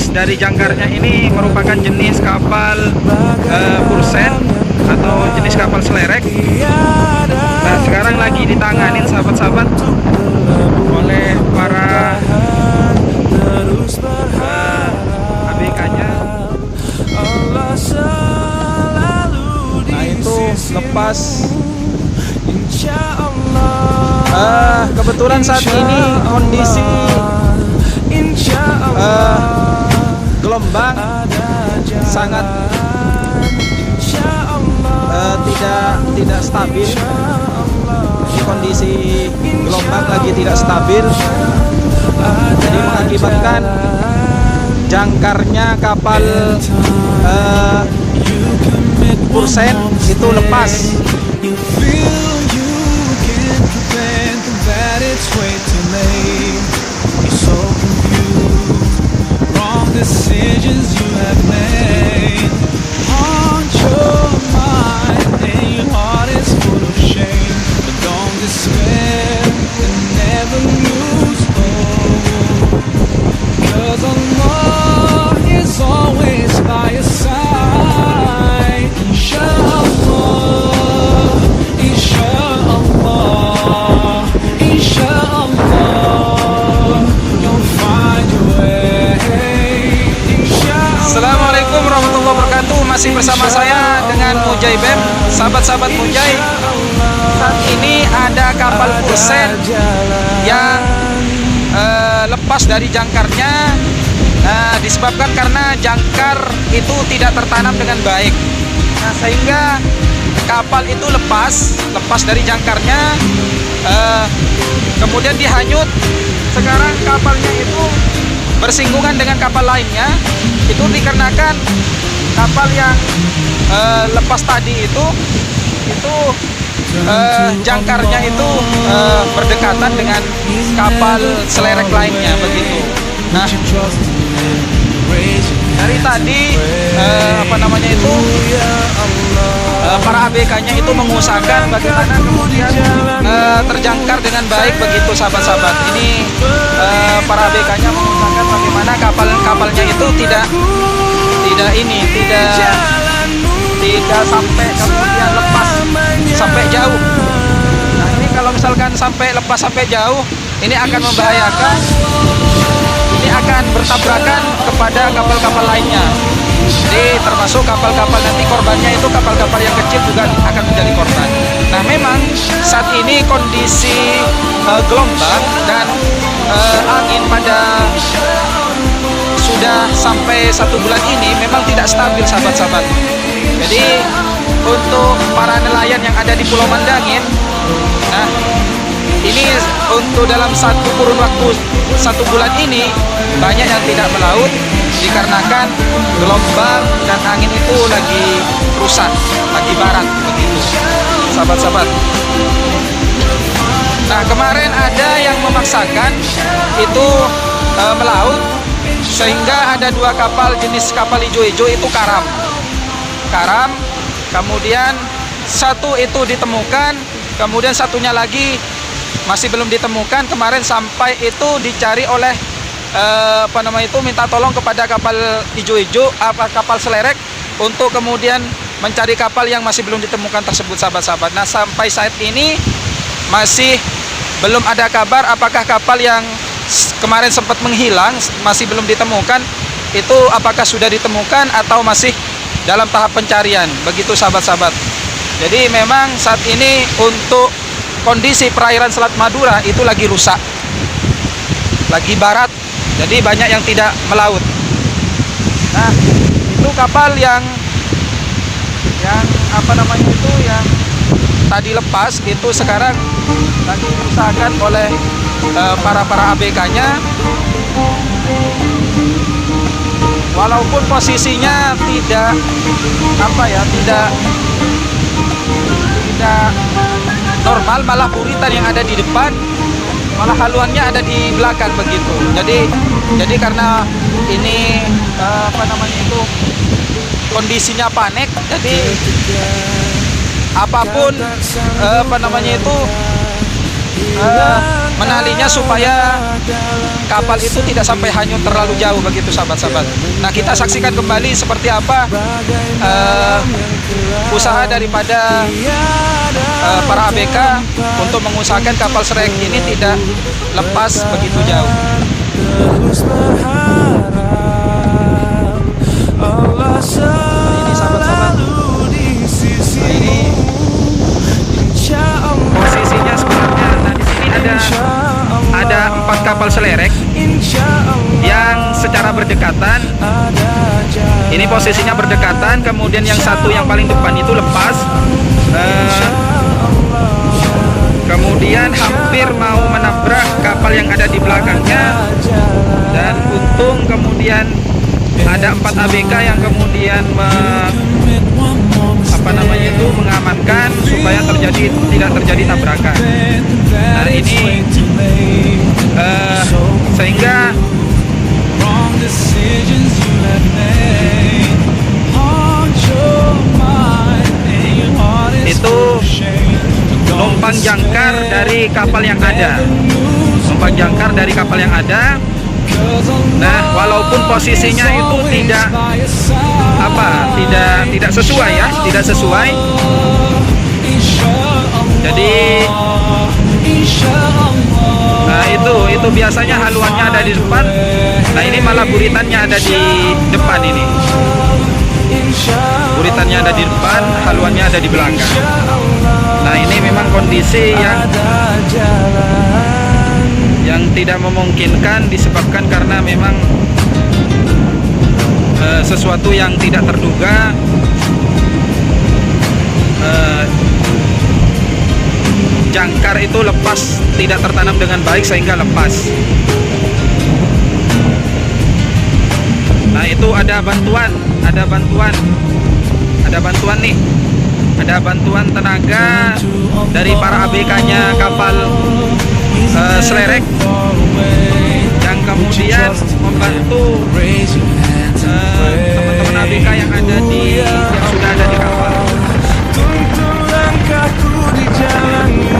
dari jangkarnya ini merupakan jenis kapal Pursen atau jenis kapal selerek. Nah, sekarang lagi ditanganin sahabat-sahabat oleh para ABK-nya. Nah, itu lepas. Kebetulan saat ini kondisi gelombang sangat tidak stabil. Jadi kondisi gelombang lagi tidak stabil, jadi mengakibatkan jangkarnya kapal Pursen itu lepas. Decisions you have made on your mind, and your heart is full of shame. But don't despair and never lose hope, 'cause Allah is always by your side. Inshallah, inshallah, inshallah, you'll find your way. Assalamualaikum warahmatullahi wabarakatuh. Masih bersama saya dengan Mujai BEM. Sahabat-sahabat Mujai, saat ini ada kapal Pursen yang lepas dari jangkarnya, disebabkan karena jangkar itu tidak tertanam dengan baik. Nah, sehingga kapal itu lepas dari jangkarnya, kemudian dihanyut. Sekarang kapalnya itu bersinggungan dengan kapal lainnya. Itu dikarenakan kapal yang lepas tadi itu jangkarnya itu berdekatan dengan kapal selerek lainnya begitu. Nah, dari tadi para ABK-nya itu mengusahakan bagaimana kemudian terjangkar dengan baik begitu sahabat-sahabat. Ini para ABK-nya mengusahakan bagaimana kapalnya itu tidak sampai kemudian lepas sampai jauh. Nah, ini kalau misalkan sampai lepas sampai jauh, ini akan membahayakan. Ini akan bertabrakan kepada kapal-kapal lainnya. Jadi termasuk kapal-kapal nanti korbannya itu kapal-kapal yang kecil juga akan menjadi korban. Nah, memang saat ini kondisi gelombang dan angin pada sudah sampai 1 bulan ini memang tidak stabil sahabat-sahabat. Jadi untuk para nelayan yang ada di Pulau Mandangin, nah ini untuk dalam kurun waktu 1 bulan ini banyak yang tidak melaut dikarenakan gelombang dan angin itu lagi rusak, lagi barat begitu sahabat-sahabat. Nah, kemarin ada yang memaksakan itu melaut, sehingga ada 2 kapal jenis kapal hijau-hijau itu karam, kemudian satu itu ditemukan, kemudian satunya lagi masih belum ditemukan. Kemarin sampai itu dicari oleh minta tolong kepada kapal hijau-hijau, kapal selerek untuk kemudian mencari kapal yang masih belum ditemukan tersebut sahabat-sahabat. Nah, sampai saat ini masih belum ada kabar apakah kapal yang kemarin sempat menghilang masih belum ditemukan itu apakah sudah ditemukan atau masih dalam tahap pencarian begitu sahabat-sahabat. Jadi memang saat ini untuk kondisi perairan Selat Madura itu lagi rusak, lagi barat, jadi banyak yang tidak melaut. Nah, itu kapal yang tadi lepas itu sekarang lagi diusahakan oleh para ABK-nya. Walaupun posisinya tidak normal, malah buritan yang ada di depan, malah haluannya ada di belakang begitu. Jadi karena ini kondisinya panik, jadi apapun menalinya supaya kapal itu tidak sampai hanyut terlalu jauh begitu sahabat-sahabat. Nah, kita saksikan kembali seperti apa usaha daripada para ABK untuk mengusahakan kapal Shrek ini tidak lepas begitu jauh. Terus berharap Allah selalu di sisimu. Insya Allah. Posisinya sebenarnya, nah di sini ada 4 kapal selerek yang secara berdekatan. Ini posisinya berdekatan, kemudian yang satu yang paling depan itu lepas. Kemudian hampir mau menabrak kapal yang ada di belakangnya, dan untung kemudian ada 4 ABK yang kemudian mengamankan supaya tidak terjadi tabrakan. Nah ini sehingga itu numpang jangkar dari kapal yang ada. Nah, walaupun posisinya itu tidak sesuai. Jadi nah itu biasanya haluannya ada di depan. Nah, ini malah buritannya ada di depan ini. Buritannya ada di depan, haluannya ada di belakang. Nah, ini memang kondisi yang tidak memungkinkan disebabkan karena memang sesuatu yang tidak terduga, jangkar itu lepas, tidak tertanam dengan baik sehingga lepas. Nah, itu ada bantuan nih. Ada bantuan tenaga dari para ABK-nya kapal Slerek yang kemudian membantu teman-teman ABK yang sudah ada di kapal. Tuntun langkahku di jalanmu.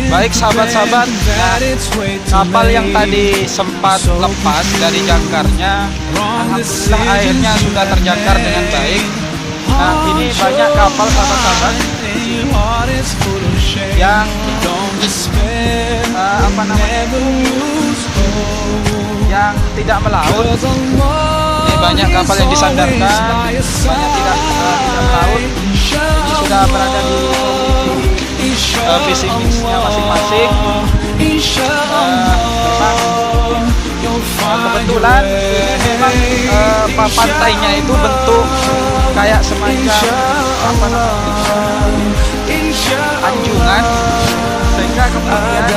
Baik sahabat-sahabat, nah, kapal yang tadi sempat lepas dari jangkarnya, alhamdulillah akhirnya sudah terjangkar dengan baik. Nah, ini banyak kapal sahabat-sahabat yang yang tidak melaut. Ini banyak kapal yang disandarkan, banyak tidak melaut. Ini sudah berada di fishing mixnya masing-masing. Kebetulan ini memang pantainya itu bentuk kayak semacam anjungan, sehingga kemudian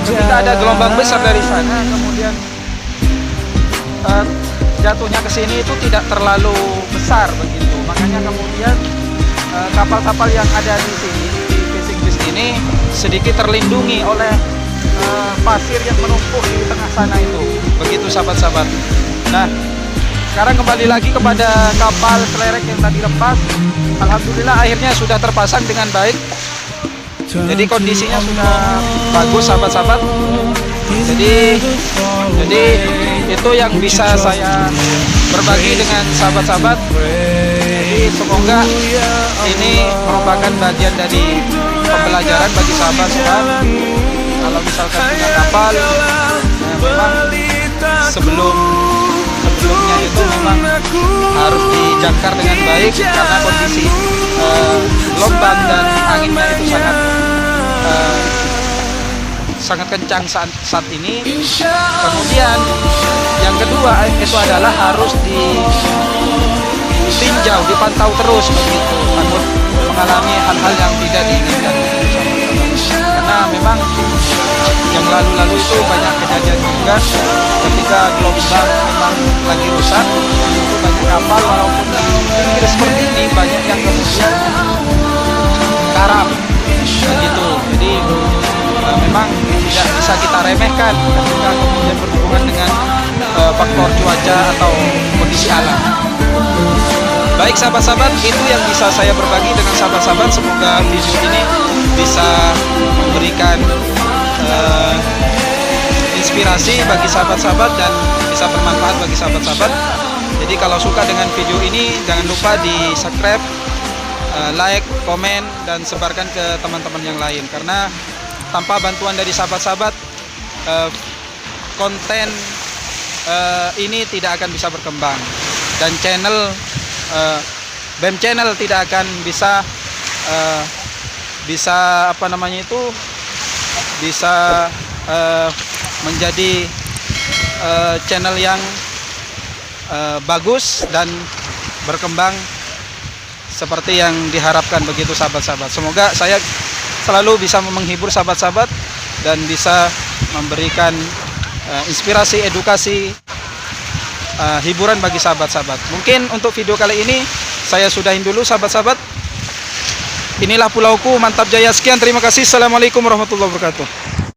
ketika ada gelombang besar dari sana, kemudian jatuhnya ke sini itu tidak terlalu besar begitu. Makanya kemudian kapal-kapal yang ada di sini di fishing beach ini sedikit terlindungi oleh pasir yang menumpuk di tengah sana itu. Begitu sahabat-sahabat. Nah, sekarang kembali lagi kepada kapal kelerek yang tadi lepas. Alhamdulillah akhirnya sudah terpasang dengan baik. Jadi kondisinya sudah bagus sahabat-sahabat. Jadi itu yang bisa saya berbagi dengan sahabat-sahabat. Jadi semoga ini merupakan bagian dari pembelajaran bagi sahabat-sahabat. Kalau misalkan punya kapal, memang sebelumnya itu memang harus dijangkar dengan baik karena kondisi gelombang dan anginnya itu sangat kencang saat ini. Kemudian yang kedua itu adalah harus ditinjau, dipantau terus begitu, takut mengalami hal-hal yang tidak diinginkan. Karena memang yang lalu-lalu itu banyak kejadian juga ketika gelombang memang lagi rusak, itu banyak kapal walaupun pinggir seperti ini banyak yang kemudian karam begitu. Jadi memang tidak bisa kita remehkan ketika kemudian berhubungan dengan faktor cuaca atau kondisi alam. Baik sahabat-sahabat, itu yang bisa saya berbagi dengan sahabat-sahabat. Semoga video ini bisa memberikan inspirasi bagi sahabat-sahabat dan bisa bermanfaat bagi sahabat-sahabat. Jadi kalau suka dengan video ini, jangan lupa di subscribe, like, komen, dan sebarkan ke teman-teman yang lain. Karena tanpa bantuan dari sahabat-sahabat, konten ini tidak akan bisa berkembang, dan channel BEM Channel tidak akan bisa menjadi channel yang bagus dan berkembang seperti yang diharapkan begitu sahabat-sahabat. Semoga saya selalu bisa menghibur sahabat-sahabat dan bisa memberikan inspirasi, edukasi, hiburan bagi sahabat-sahabat. Mungkin untuk video kali ini saya sudahin dulu sahabat-sahabat. Inilah pulauku, mantap jaya. Sekian, terima kasih. Assalamualaikum warahmatullahi wabarakatuh.